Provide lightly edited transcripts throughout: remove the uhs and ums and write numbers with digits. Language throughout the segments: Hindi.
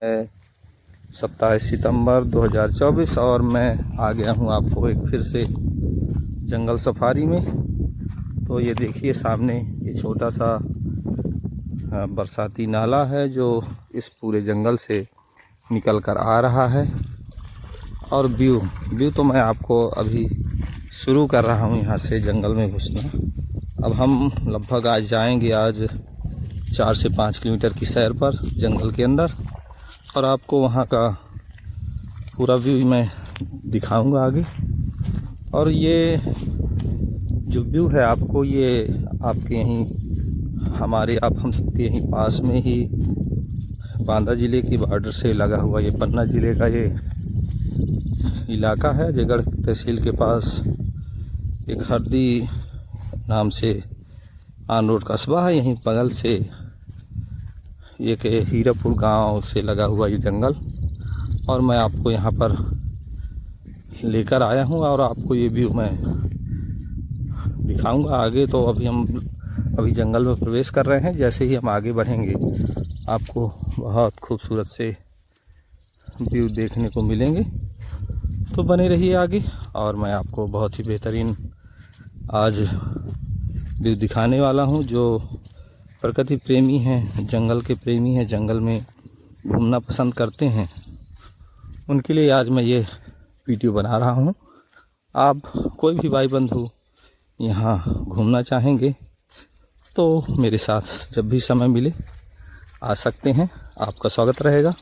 है 27 सितंबर 2024 और मैं आ गया हूँ आपको एक फिर से जंगल सफारी में। तो ये देखिए सामने ये छोटा सा बरसाती नाला है जो इस पूरे जंगल से निकल कर आ रहा है। और व्यू तो मैं आपको अभी शुरू कर रहा हूँ यहाँ से जंगल में घुसना। अब हम लगभग आज जाएंगे 4 से 5 किलोमीटर की सैर पर जंगल के अंदर, और आपको वहाँ का पूरा व्यू मैं दिखाऊंगा आगे। और ये जो व्यू है आपको ये आपके यहीं हम सबके यहीं पास में ही बांदा ज़िले की बॉर्डर से लगा हुआ ये पन्ना ज़िले का ये इलाका है। जयगढ़ तहसील के पास एक हरदी नाम से ऑन रोड कस्बा है, यहीं बगल से एक हीरापुर गांव से लगा हुआ ये जंगल। और मैं आपको यहाँ पर लेकर आया हूँ और आपको ये व्यू मैं दिखाऊंगा आगे। तो अभी जंगल में प्रवेश कर रहे हैं। जैसे ही हम आगे बढ़ेंगे आपको बहुत खूबसूरत से व्यू देखने को मिलेंगे। तो बने रहिए आगे, और मैं आपको बहुत ही बेहतरीन आज व्यू दिखाने वाला हूँ। जो प्रकृति प्रेमी हैं, जंगल के प्रेमी हैं, जंगल में घूमना पसंद करते हैं, उनके लिए आज मैं ये वीडियो बना रहा हूँ। आप कोई भी भाई बंधु यहाँ घूमना चाहेंगे तो मेरे साथ जब भी समय मिले आ सकते हैं, आपका स्वागत रहेगा।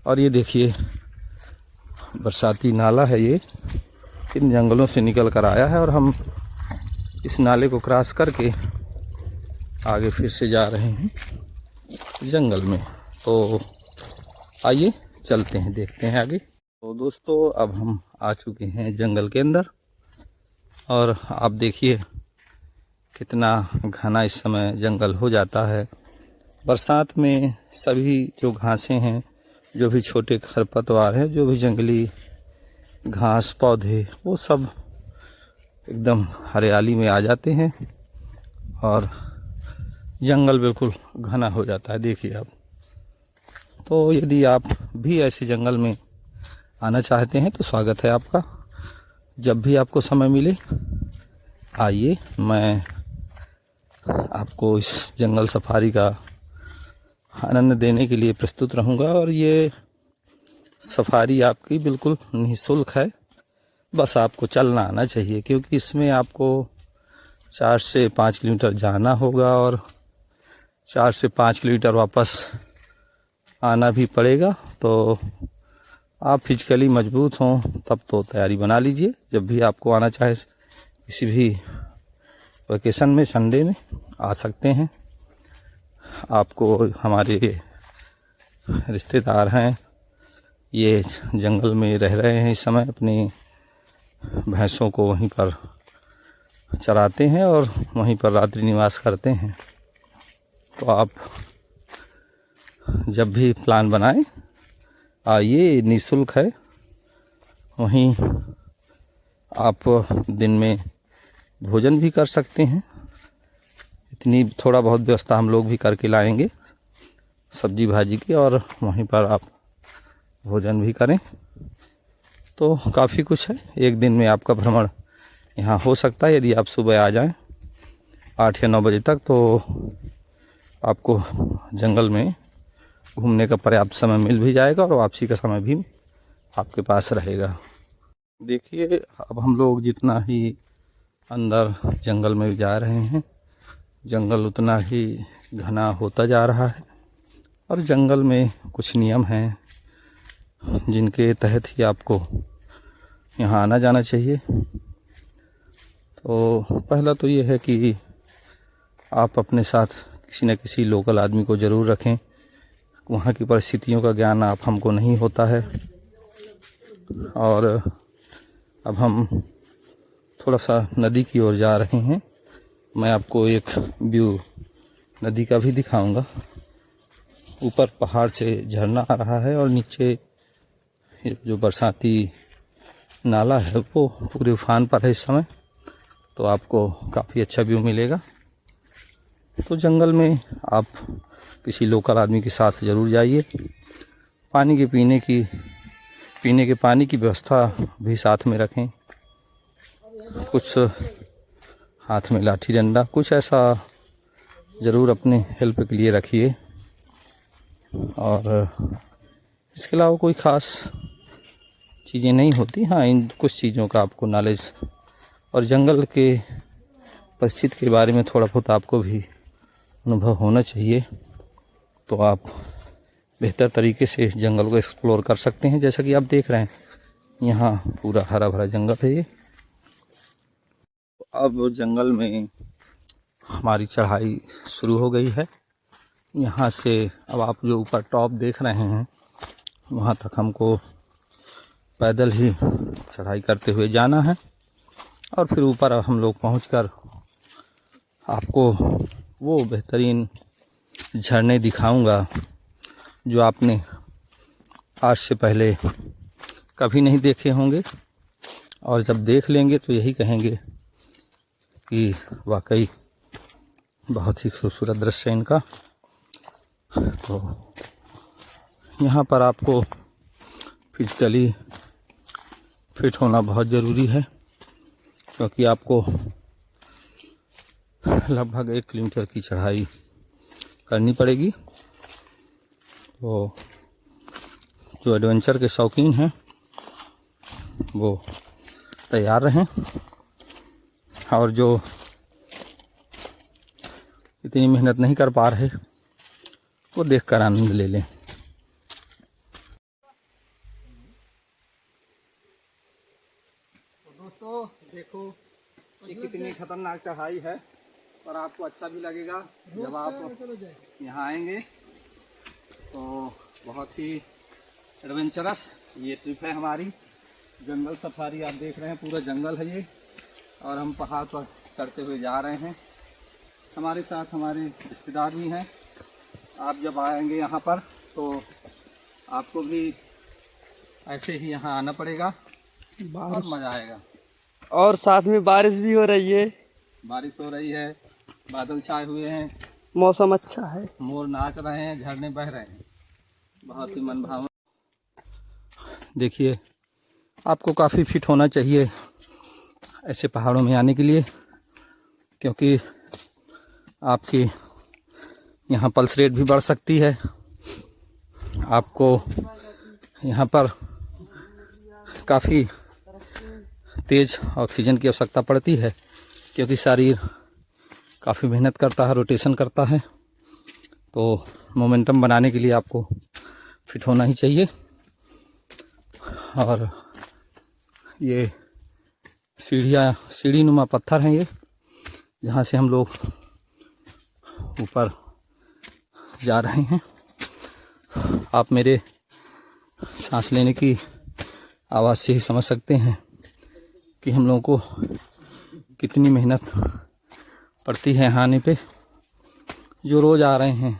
और ये देखिए बरसाती नाला है, ये इन जंगलों से निकल कर आया है और हम इस नाले को क्रॉस करके आगे फिर से जा रहे हैं जंगल में। तो आइए चलते हैं, देखते हैं आगे। तो दोस्तों अब हम आ चुके हैं जंगल के अंदर, और आप देखिए कितना घना इस समय जंगल हो जाता है। बरसात में सभी जो घासें हैं, जो भी छोटे खरपतवार हैं, जो भी जंगली घास पौधे, वो सब एकदम हरियाली में आ जाते हैं और जंगल बिल्कुल घना हो जाता है। देखिए आप। तो यदि आप भी ऐसे जंगल में आना चाहते हैं तो स्वागत है आपका। जब भी आपको समय मिले आइए, मैं आपको इस जंगल सफारी का आनंद देने के लिए प्रस्तुत रहूँगा। और ये सफारी आपकी बिल्कुल निःशुल्क है, बस आपको चलना आना चाहिए, क्योंकि इसमें आपको 4 से 5 किलोमीटर जाना होगा और 4 से 5 किलोमीटर वापस आना भी पड़ेगा। तो आप फिजिकली मजबूत हों तब तो तैयारी बना लीजिए। जब भी आपको आना चाहे, किसी भी वेकेशन में, संडे में आ सकते हैं। आपको हमारे रिश्तेदार हैं, ये जंगल में रह रहे हैं इस समय, अपनी भैंसों को वहीं पर चराते हैं और वहीं पर रात्रि निवास करते हैं। तो आप जब भी प्लान बनाएं आइए, निःशुल्क है। वहीं आप दिन में भोजन भी कर सकते हैं। इतनी थोड़ा बहुत व्यवस्था हम लोग भी करके लाएंगे सब्जी भाजी की, और वहीं पर आप भोजन भी करें। तो काफ़ी कुछ है, एक दिन में आपका भ्रमण यहाँ हो सकता है। यदि आप सुबह आ जाएं 8 या 9 बजे तक, तो आपको जंगल में घूमने का पर्याप्त समय मिल भी जाएगा और वापसी का समय भी आपके पास रहेगा। देखिए अब हम लोग जितना ही अंदर जंगल में जा रहे हैं, जंगल उतना ही घना होता जा रहा है। और जंगल में कुछ नियम हैं जिनके तहत ही आपको यहाँ आना जाना चाहिए। तो पहला तो ये है कि आप अपने साथ किसी न किसी लोकल आदमी को ज़रूर रखें। वहाँ की परिस्थितियों का ज्ञान हमको नहीं होता है। और अब हम थोड़ा सा नदी की ओर जा रहे हैं। मैं आपको एक व्यू नदी का भी दिखाऊंगा। ऊपर पहाड़ से झरना आ रहा है और नीचे जो बरसाती नाला है वो पूरे उफान पर है इस समय। तो आपको काफ़ी अच्छा व्यू मिलेगा। तो जंगल में आप किसी लोकल आदमी के साथ ज़रूर जाइए। पानी के पीने के पानी की व्यवस्था भी साथ में रखें। कुछ हाथ में लाठी डंडा कुछ ऐसा ज़रूर अपने हेल्प के लिए रखिए। और इसके अलावा कोई ख़ास चीज़ें नहीं होती। हाँ, इन कुछ चीज़ों का आपको नॉलेज और जंगल के परिस्थिति के बारे में थोड़ा बहुत आपको भी अनुभव होना चाहिए, तो आप बेहतर तरीके से जंगल को एक्सप्लोर कर सकते हैं। जैसा कि आप देख रहे हैं, यहाँ पूरा हरा भरा जंगल है ये। अब जंगल में हमारी चढ़ाई शुरू हो गई है। यहाँ से अब आप जो ऊपर टॉप देख रहे हैं, वहाँ तक हमको पैदल ही चढ़ाई करते हुए जाना है। और फिर ऊपर हम लोग पहुंचकर आपको वो बेहतरीन झरने दिखाऊंगा जो आपने आज से पहले कभी नहीं देखे होंगे। और जब देख लेंगे तो यही कहेंगे कि वाकई बहुत ही खूबसूरत दृश्य है इनका। तो यहाँ पर आपको फिजिकली फिट होना बहुत ज़रूरी है, क्योंकि आपको लगभग 1 किलोमीटर की चढ़ाई करनी पड़ेगी। तो जो एडवेंचर के शौकीन हैं वो तैयार रहें, और जो इतनी मेहनत नहीं कर पा रहे वो देखकर आनंद ले लें। तो दोस्तों देखो, ये कितनी खतरनाक चढ़ाई है, और आपको अच्छा भी लगेगा जब आप यहाँ आएंगे। तो बहुत ही एडवेंचरस ये ट्रिप है हमारी। जंगल सफारी आप देख रहे हैं, पूरा जंगल है ये, और हम पहाड़ पर चढ़ते हुए जा रहे हैं। हमारे साथ हमारे रिश्तेदार भी हैं। आप जब आएंगे यहाँ पर तो आपको भी ऐसे ही यहाँ आना पड़ेगा, बहुत मज़ा आएगा। और साथ में बारिश भी हो रही है। बारिश हो रही है, बादल छाए हुए हैं, मौसम अच्छा है, मोर नाच रहे हैं, झरने बह रहे हैं, बहुत ही मनभावन। देखिए, आपको काफ़ी फिट होना चाहिए ऐसे पहाड़ों में आने के लिए, क्योंकि आपकी यहाँ पल्स रेट भी बढ़ सकती है। आपको यहाँ पर काफ़ी तेज़ ऑक्सीजन की आवश्यकता पड़ती है, क्योंकि शरीर काफ़ी मेहनत करता है, रोटेशन करता है। तो मोमेंटम बनाने के लिए आपको फिट होना ही चाहिए। और ये सीढ़ी नुमा पत्थर हैं ये, जहाँ से हम लोग ऊपर जा रहे हैं। आप मेरे सांस लेने की आवाज़ से ही समझ सकते हैं कि हम लोगों को कितनी मेहनत पड़ती है यहाँ आने पे। जो रोज़ आ रहे हैं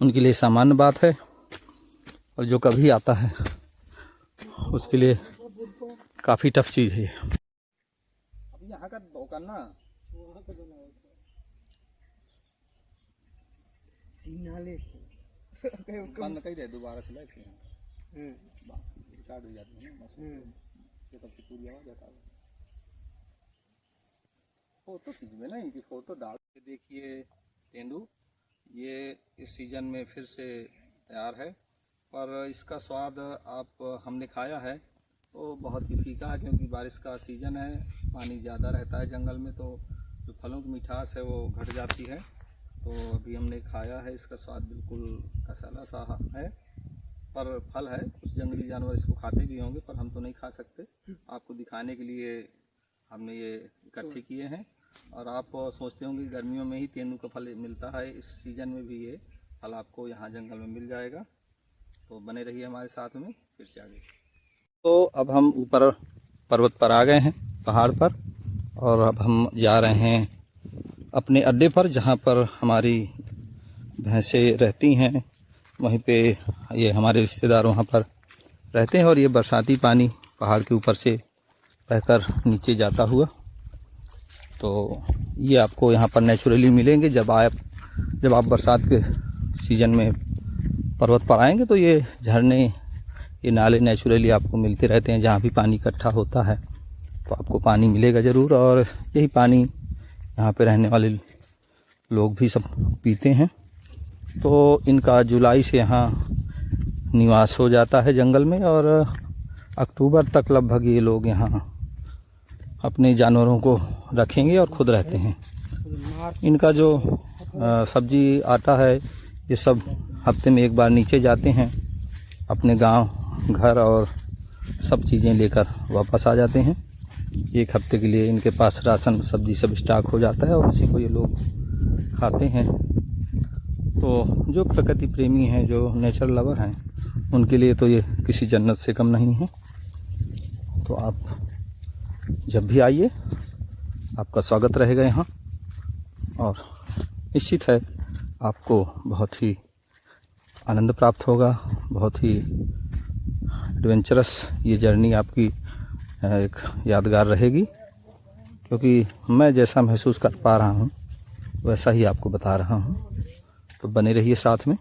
उनके लिए सामान्य बात है, और जो कभी आता है उसके लिए काफ़ी टफ चीज़ है। अब यहाँ का करना बंद कर दे, दोबारा से लाइट स्टार्ट हो जाती है ना, तब से पूरी आवाज आता है। फोटो खींच में ना, इनकी फोटो डाल के देखिए। तेंदू ये इस सीजन में फिर से तैयार है, पर इसका स्वाद आप हमने खाया है तो बहुत ही फीका है, क्योंकि बारिश का सीज़न है, पानी ज़्यादा रहता है जंगल में, तो जो फलों की मिठास है वो घट जाती है। तो अभी हमने खाया है, इसका स्वाद बिल्कुल कसाला सा है, पर फल है। कुछ जंगली जानवर इसको खाते भी होंगे, पर हम तो नहीं खा सकते। आपको दिखाने के लिए हमने ये इकट्ठे किए हैं। और आप सोचते होंगे गर्मियों में ही तेंदू का फल मिलता है, इस सीज़न में भी ये फल आपको यहाँ जंगल में मिल जाएगा। तो बने रहिए हमारे साथ में, फिर से आगे। तो अब हम ऊपर पर्वत पर आ गए हैं, पहाड़ पर, और अब हम जा रहे हैं अपने अड्डे पर, जहाँ पर हमारी भैंसें रहती हैं। वहीं पे ये हमारे रिश्तेदार वहाँ पर रहते हैं, और ये बरसाती पानी पहाड़ के ऊपर से बहकर नीचे जाता हुआ, तो ये आपको यहाँ पर नेचुरली मिलेंगे जब आप बरसात के सीज़न में पर्वत पर आएंगे तो ये झरने, ये नाले नेचुरली आपको मिलते रहते हैं। जहाँ भी पानी इकट्ठा होता है तो आपको पानी मिलेगा ज़रूर, और यही पानी यहाँ पे रहने वाले लोग भी सब पीते हैं। तो इनका जुलाई से यहाँ निवास हो जाता है जंगल में, और अक्टूबर तक लगभग ये लोग यहाँ अपने जानवरों को रखेंगे और खुद रहते हैं। इनका जो सब्जी आटा है ये सब हफ्ते में एक बार नीचे जाते हैं अपने गांव घर, और सब चीज़ें लेकर वापस आ जाते हैं। एक हफ्ते के लिए इनके पास राशन सब्जी सब स्टॉक हो जाता है और उसी को ये लोग खाते हैं। तो जो प्रकृति प्रेमी हैं, जो नेचर लवर हैं, उनके लिए तो ये किसी जन्नत से कम नहीं है। तो आप जब भी आइए आपका स्वागत रहेगा यहाँ, और निश्चित है आपको बहुत ही आनंद प्राप्त होगा। बहुत ही एडवेंचरस ये जर्नी आपकी एक यादगार रहेगी, क्योंकि मैं जैसा महसूस कर पा रहा हूँ वैसा ही आपको बता रहा हूँ। तो बने रहिए साथ में।